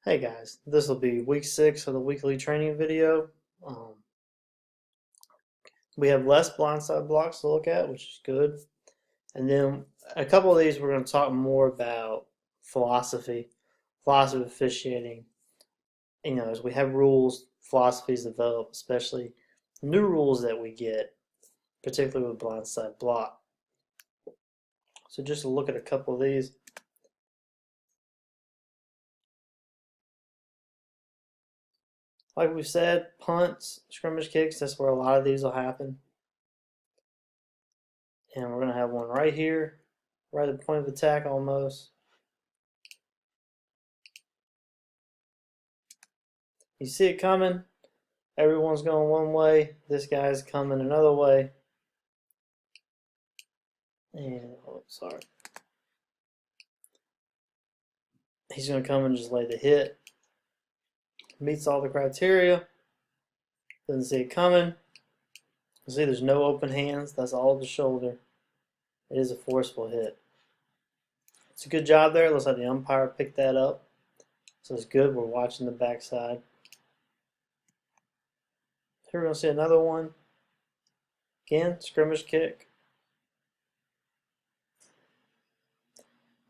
Hey guys, this will be week 6 of the weekly training video. We have less blindside blocks to look at, which is good. And then a couple of these we're going to talk more about philosophy of officiating. As we have rules, philosophies develop, especially new rules that we get, particularly with blindside block. So just to look at a couple of these. Like we said, punts, scrimmage kicks, that's where a lot of these will happen. And we're going to have one right here, right at the point of attack almost. You see it coming. Everyone's going one way. This guy's coming another way. And, oh, sorry. He's going to come and just lay the hit. Meets all the criteria. Doesn't see it coming. You see there's no open hands. That's all the shoulder. It is a forceful hit. It's a good job there. It looks like the umpire picked that up. So it's good. We're watching the backside. Here we're going to see another one. Again, scrimmage kick.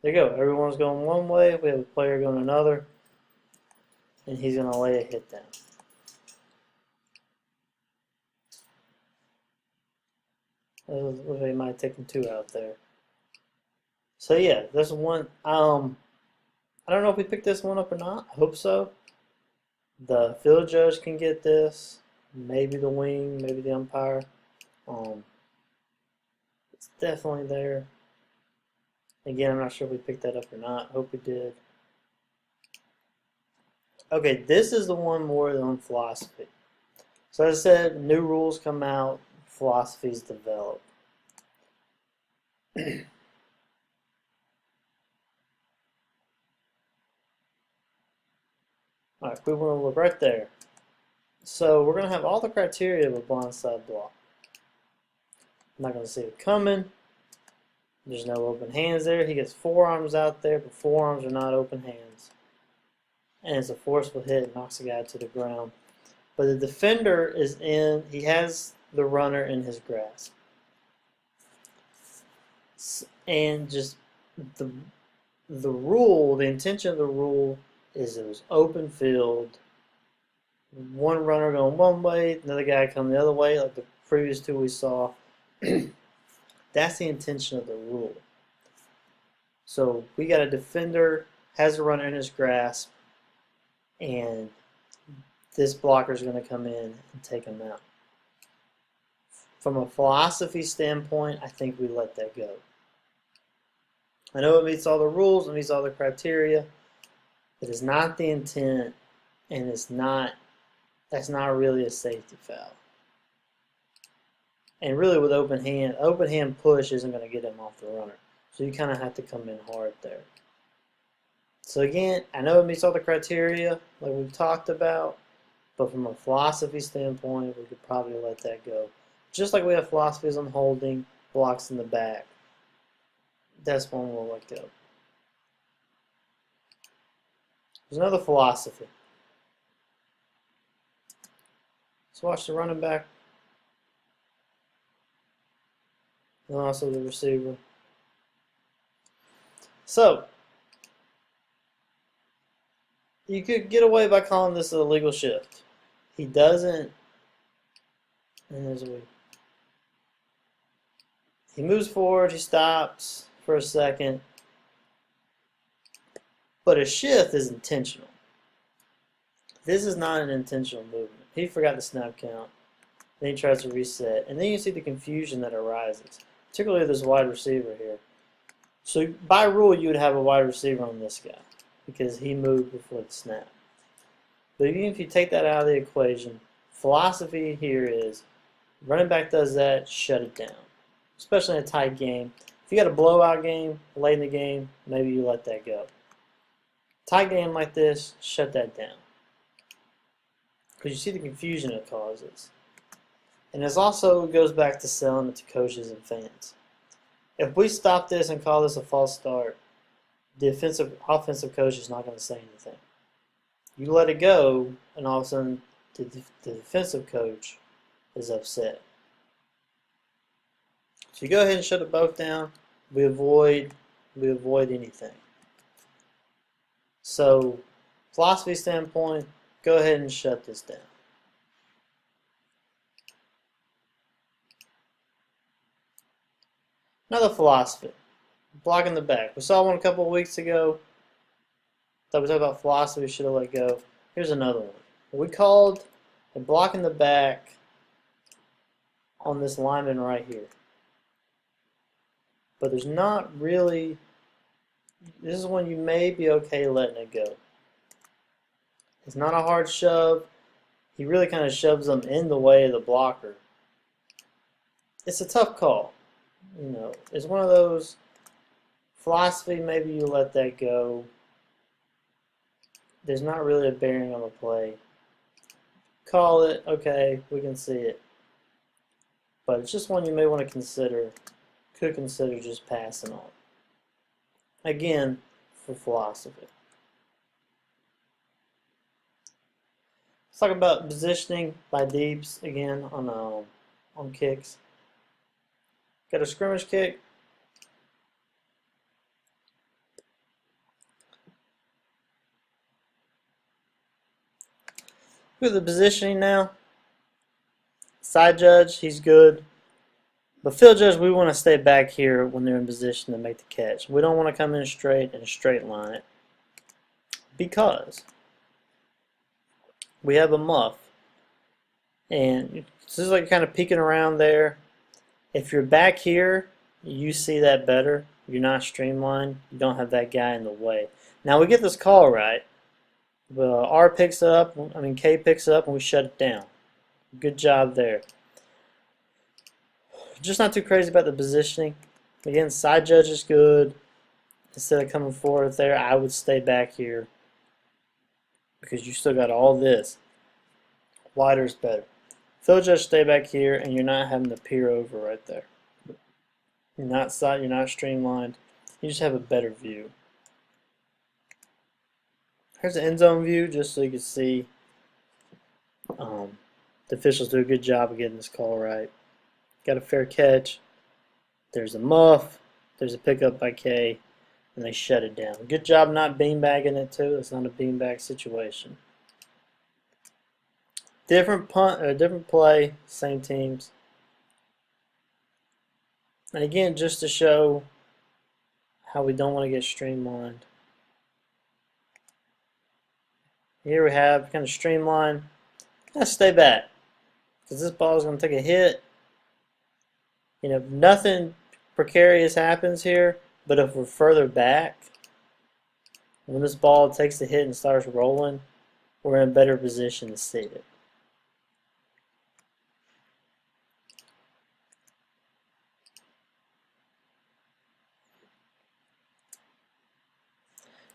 There you go. Everyone's going one way. We have a player going another. And he's going to lay a hit down. They might have taken two out there. So yeah, this one, I don't know if we picked this one up or not. I hope so. The field judge can get this. Maybe the wing, maybe the umpire. It's definitely there. Again, I'm not sure if we picked that up or not. Hope we did. Okay, this is the one more on philosophy. So as I said, new rules come out, philosophies develop. Alright, we want to look right there. So we're going to have all the criteria of a blindside block. I'm not going to see it coming. There's no open hands there. He gets forearms out there, but forearms are not open hands. And it's a forceful hit, knocks the guy to the ground. But the defender is in, he has the runner in his grasp. And just the rule, the intention of the rule is it was open field. One runner going one way, another guy coming the other way, like the previous two we saw. That's the intention of the rule. So we got a defender, has a runner in his grasp, and this blocker is going to come in and take him out. From a philosophy standpoint, I think we let that go. I know it meets all the rules, it meets all the criteria. It is not the intent, and that's not really a safety foul. And really with open hand push isn't going to get him off the runner. So you kind of have to come in hard there. So again, I know it meets all the criteria like we've talked about, but from a philosophy standpoint, we could probably let that go. Just like we have philosophies on holding, blocks in the back. That's one we'll let go. There's another philosophy. Let's watch the running back. And also the receiver. So, you could get away by calling this a legal shift. He doesn't, and there's a way. He moves forward, he stops for a second, but a shift is intentional. This is not an intentional movement. He forgot the snap count, then he tries to reset, and then you see the confusion that arises, particularly this wide receiver here. So by rule, you would have a wide receiver on this guy because he moved before the snap. But even if you take that out of the equation, philosophy here is running back does that, shut it down, especially in a tight game. If you got a blowout game late in the game, maybe you let that go. Tight game like this, shut that down because you see the confusion it causes. And this also goes back to selling it to coaches and fans. If we stop this and call this a false start, the offensive coach is not going to say anything. You let it go, and all of a sudden the defensive coach is upset. So you go ahead and shut it both down. We avoid anything. So, philosophy standpoint, go ahead and shut this down. Another philosophy, blocking the back. We saw one a couple of weeks ago. Thought we talked about philosophy, should have let go. Here's another one. We called a blocking the back on this lineman right here. But there's not really, this is when you may be okay letting it go. It's not a hard shove. He really kind of shoves them in the way of the blocker. It's a tough call. You know, it's one of those philosophy, maybe you let that go. There's not really a bearing on the play. Call it, okay, we can see it. But it's just one you may want to consider, could consider just passing on. Again, for philosophy. Let's talk about positioning by deeps again on kicks. Got a scrimmage kick. Look at the positioning now. Side judge, he's good. But field judge, we want to stay back here when they're in position to make the catch. We don't want to come in straight and straight line it. Because we have a muff. And this is like kind of peeking around there. If you're back here, you see that better. You're not streamlined. You don't have that guy in the way. Now we get this call right. R picks it up, K picks it up, and we shut it down. Good job there. Just not too crazy about the positioning. Again, side judge is good. Instead of coming forward there, I would stay back here because you still got all this. Wider is better. Field judge, stay back here, and you're not having to peer over right there. You're not streamlined. You just have a better view. Here's the end zone view, just so you can see the officials do a good job of getting this call right. Got a fair catch. There's a muff. There's a pickup by K, and they shut it down. Good job not beanbagging it too. It's not a beanbag situation. Different play, same teams. And again, just to show how we don't want to get streamlined. Here we have kind of streamline. Let's stay back because this ball is going to take a hit. You know, nothing precarious happens here, but if we're further back, when this ball takes the hit and starts rolling, we're in a better position to see it.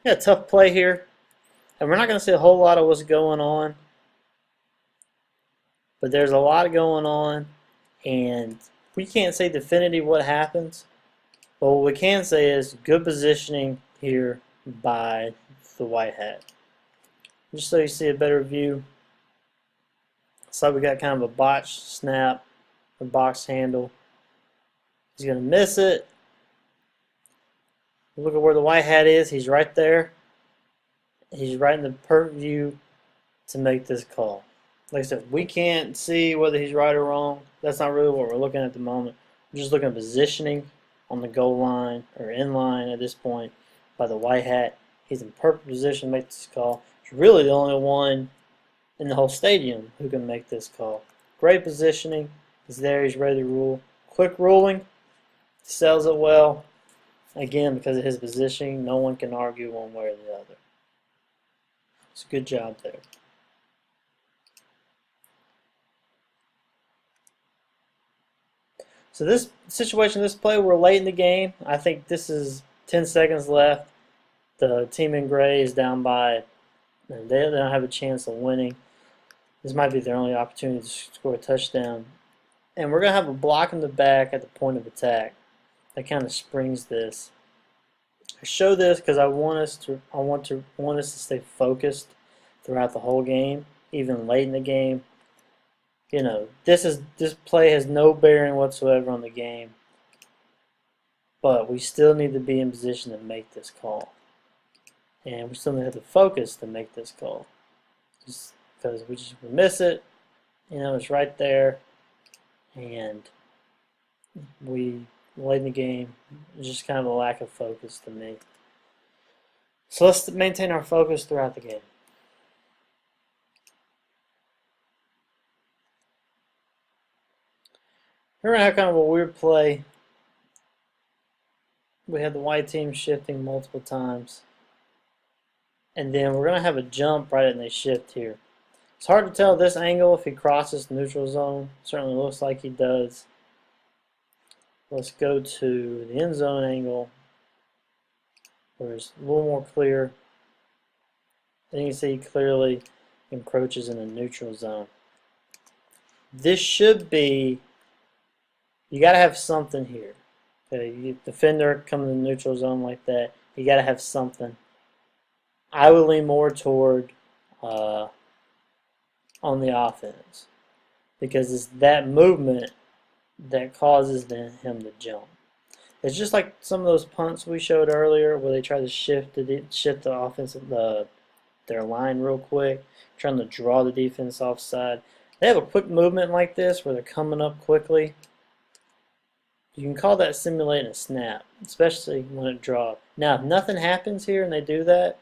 Yeah, tough play here. And we're not going to see a whole lot of what's going on. But there's a lot going on. And we can't say definitively what happens. But what we can say is good positioning here by the white hat. Just so you see a better view. So we got kind of a botched snap, a box handle. He's going to miss it. Look at where the white hat is. He's right there. He's right in the perfect view to make this call. Like I said, we can't see whether he's right or wrong. That's not really what we're looking at the moment. We're just looking at positioning on the goal line or in line at this point by the white hat. He's in perfect position to make this call. He's really the only one in the whole stadium who can make this call. Great positioning. He's there. He's ready to rule. Quick ruling. Sells it well. Again, because of his positioning, no one can argue one way or the other. It's a good job there. So this situation, this play, we're late in the game. I think this is 10 seconds left. The team in gray is down by, and they don't have a chance of winning. This might be their only opportunity to score a touchdown. And we're going to have a block in the back at the point of attack that kind of springs this. I show this because I want us to stay focused throughout the whole game, even late in the game. You know, this play has no bearing whatsoever on the game, but we still need to be in position to make this call, and we still need to have the focus to make this call. Just because we miss it, you know, it's right there, and we late in the game. It's just kind of a lack of focus to me. So let's maintain our focus throughout the game. We're going to have kind of a weird play. We had the white team shifting multiple times. And then we're going to have a jump right and they shift here. It's hard to tell this angle if he crosses the neutral zone. Certainly looks like he does. Let's go to the end zone angle where it's a little more clear. And you can see he clearly encroaches in the neutral zone. This should be, you got to have something here. Okay, you defender coming in the neutral zone like that, you got to have something. I would lean more toward on the offense because it's that movement that causes him to jump. It's just like some of those punts we showed earlier where they try to shift the offensive their line real quick, trying to draw the defense offside. They have a quick movement like this where they're coming up quickly. You can call that simulating a snap, especially when it draws. Now, if nothing happens here and they do that,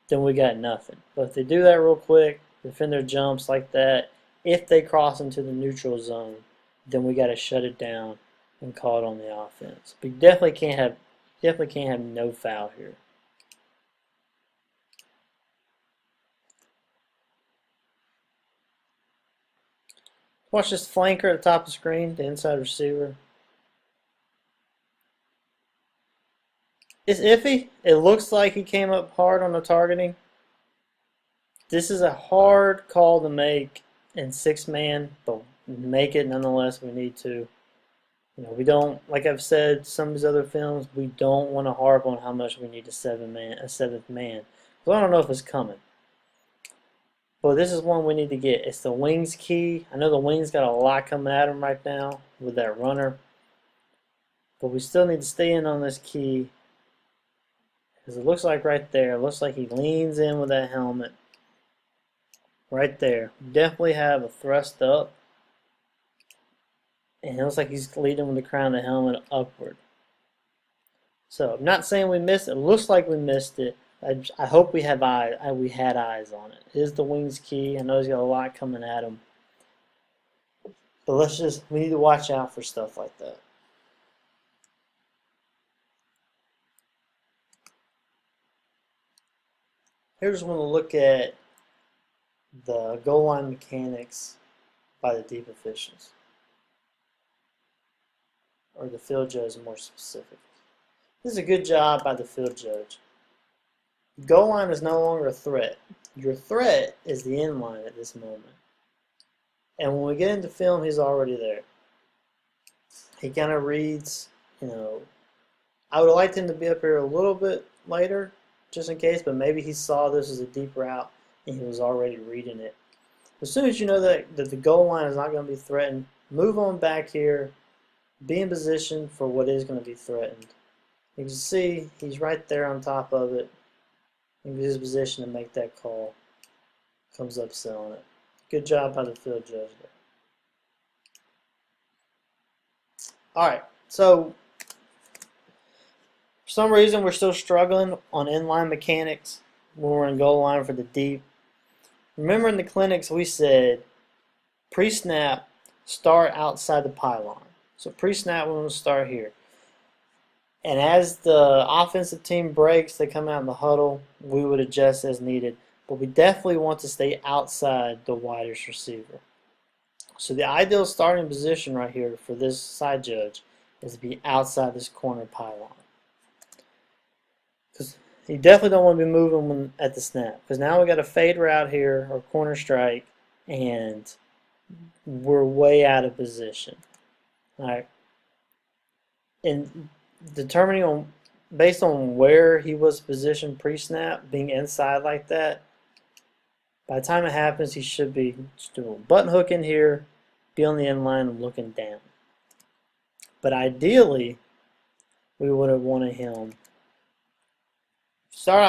then we got nothing. But if they do that real quick, defender jumps like that, if they cross into the neutral zone, then we got to shut it down and call it on the offense. But you definitely can't have no foul here. Watch this flanker at the top of the screen, the inside receiver. It's iffy. It looks like he came up hard on the targeting. This is a hard call to make in 6-man, but make it nonetheless. We need to. You know, we don't, like I've said, some of these other films, we don't want to harp on how much we need a seventh man. So I don't know if it's coming. But this is one we need to get. It's the wings key. I know the wings got a lot coming at him right now with that runner. But we still need to stay in on this key. Because it looks like right there, it looks like he leans in with that helmet. Right there. Definitely have a thrust up. And it looks like he's leading with the crown of the helmet upward. So I'm not saying we missed it. It looks like we missed it. I hope we have eyes. We had eyes on it. It is the wings key. I know he's got a lot coming at him. But we need to watch out for stuff like that. Here's when we'll look at the goal line mechanics by the deep officials. Or the field judge more specific. This is a good job by the field judge. Goal line is no longer a threat. Your threat is the end line at this moment. And when we get into film, he's already there. He kind of reads, you know, I would have liked him to be up here a little bit later, just in case, but maybe he saw this as a deep route and he was already reading it. As soon as you know that the goal line is not going to be threatened, move on back here, be in position for what is going to be threatened. You can see he's right there on top of it. In his position to make that call. Comes up selling it. Good job by the field judge there. Alright, so for some reason we're still struggling on inline mechanics when we're in goal line for the deep. Remember in the clinics we said pre-snap, start outside the pylon. So pre-snap we're going to start here. And as the offensive team breaks, they come out in the huddle, we would adjust as needed. But we definitely want to stay outside the widest receiver. So the ideal starting position right here for this side judge is to be outside this corner pylon. Because you definitely don't want to be moving at the snap. Because now we got a fade route here, or corner strike, and we're way out of position. Alright. And determining on based on where he was positioned pre-snap, being inside like that, By the time it happens, he should be just doing a button hook in here, be on the end line and looking down. But ideally, we would have wanted him start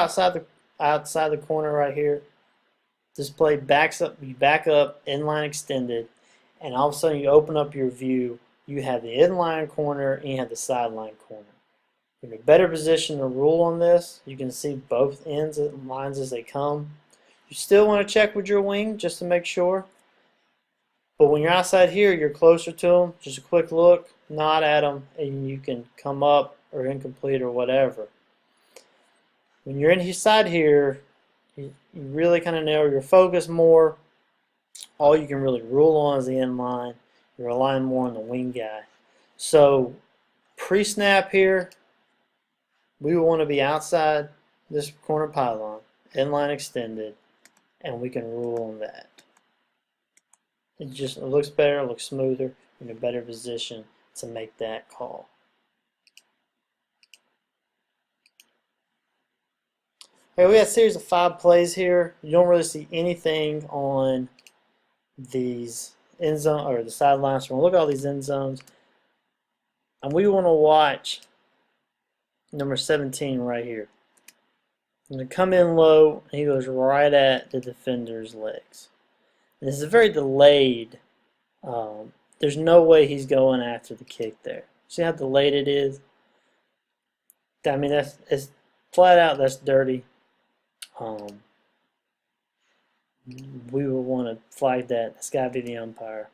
outside the corner right here. This play backs up, you back up, inline extended, and all of a sudden you open up your view. You have the inline corner and you have the sideline corner. You're in a better position to rule on this. You can see both ends and lines as they come. You still want to check with your wing just to make sure. But when you're outside here, you're closer to them. Just a quick look, nod at them, and you can come up or incomplete or whatever. When you're inside here, you really kind of narrow your focus more. All you can really rule on is the end line. You're relying more on the wing guy. So pre-snap here, we want to be outside this corner pylon, end line extended, and we can rule on that. It looks better, it looks smoother, in a better position to make that call. Okay, we got a series of 5 plays here. You don't really see anything on these end zone or the sidelines. So we're going to look at all these end zones. And we want to watch number 17 right here. I'm going to come in low, and he goes right at the defender's legs. And this is very delayed. There's no way he's going after the kick there. See how delayed it is? I mean, it's flat out, that's dirty. We would want to flag that. That's got to be the umpire.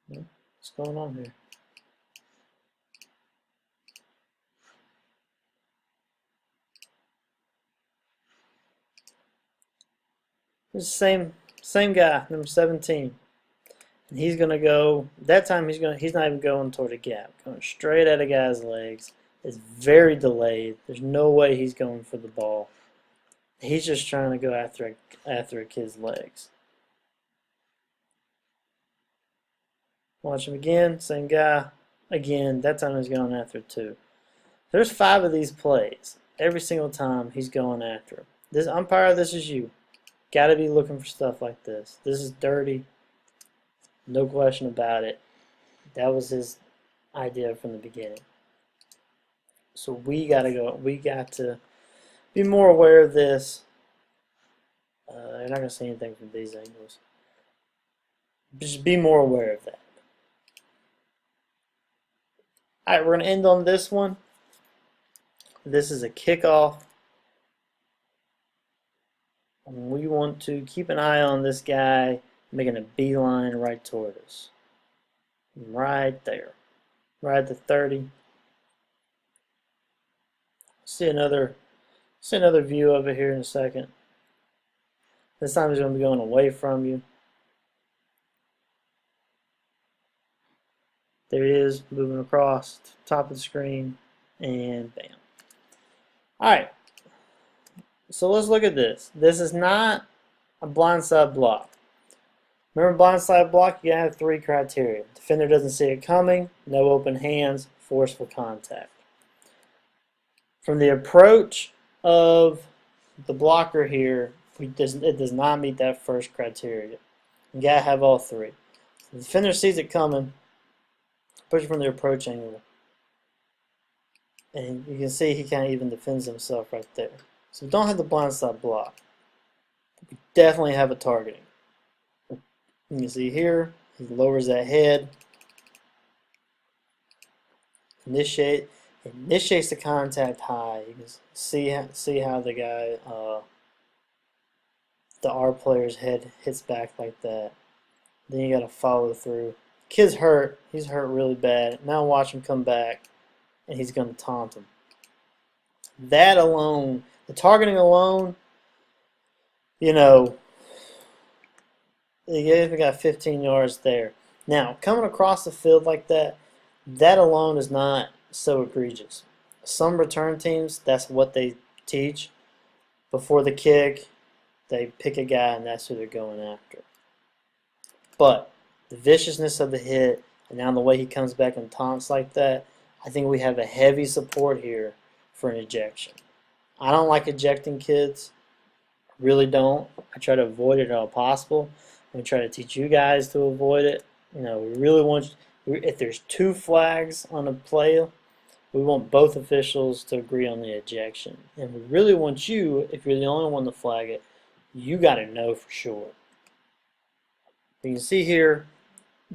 What's going on here? It's the same guy, number 17. And he's gonna go. That time he's not even going toward a gap. Going straight at a guy's legs. It's very delayed. There's no way he's going for the ball. He's just trying to go after a kid's legs. Watch him again. Same guy. Again, that time he's going after 2. There's 5 of these plays. Every single time he's going after him. This umpire, this is you. Got to be looking for stuff like this. This is dirty. No question about it. That was his idea from the beginning. So we got to be more aware of this. You're not going to see anything from these angles. Just be more aware of that. Alright, we're going to end on this one. This is a kickoff. And we want to keep an eye on this guy making a beeline right toward us. Right there. Right at the 30. See another view of it here in a second. This time he's going to be going away from you. There he is, moving across the top of the screen, and bam. Alright, so let's look at this. This is not a blindside block. Remember, blindside block, you have 3 criteria. Defender doesn't see it coming, no open hands, forceful contact. From the approach of the blocker here, it does not meet that first criteria. You gotta have all 3. The defender sees it coming, especially from the approach angle. And you can see he kind of even defends himself right there. So we don't have the blindside block. We definitely have a targeting. You can see here, he lowers that head. Initiates the contact high. You can see how the guy, the R player's head hits back like that. Then you got to follow through. Kid's hurt. He's hurt really bad. Now watch him come back, and he's going to taunt him. That alone, the targeting alone, you know, he even got 15 yards there. Now, coming across the field like that, that alone is not so egregious. Some return teams, that's what they teach. Before the kick, they pick a guy, and that's who they're going after. But the viciousness of the hit And now the way he comes back and taunts like that, I think we have a heavy support here for an ejection. I don't like ejecting kids. I really don't. I try to avoid it at all possible. I'm going to try to teach you guys to avoid it. We really want, if there's 2 flags on a play, we want both officials to agree on the ejection. And we really want you, if you're the only one to flag it, you got to know for sure. You can see here,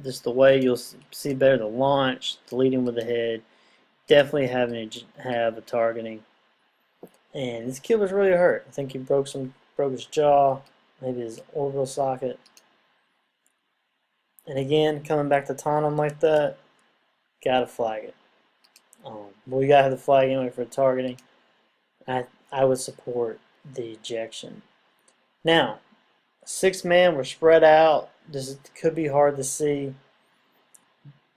just the way you'll see better the launch, the leading with the head, definitely have a targeting. And this kid was really hurt. I think he broke his jaw, maybe his orbital socket. And again, coming back to taunt him like that, gotta flag it. But we gotta have the flag anyway for targeting. I would support the ejection. Now, 6-man, we're spread out. This could be hard to see,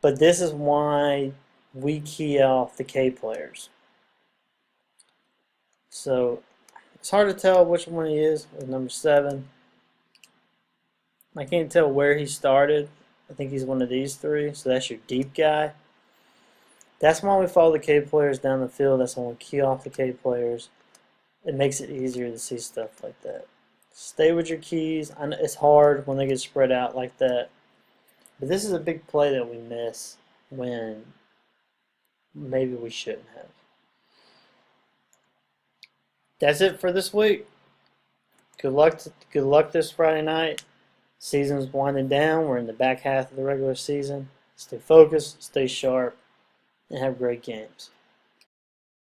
but this is why we key off the K players. So it's hard to tell which one he is with number 7. I can't tell where he started. I think he's one of these 3, so that's your deep guy. That's why we follow the K players down the field. That's why we key off the K players. It makes it easier to see stuff like that. Stay with your keys. I know it's hard when they get spread out like that, but this is a big play that we miss when maybe we shouldn't have. That's it for this week. Good luck this Friday night. Season's winding down. We're in the back half of the regular season. Stay focused, stay sharp, and have great games.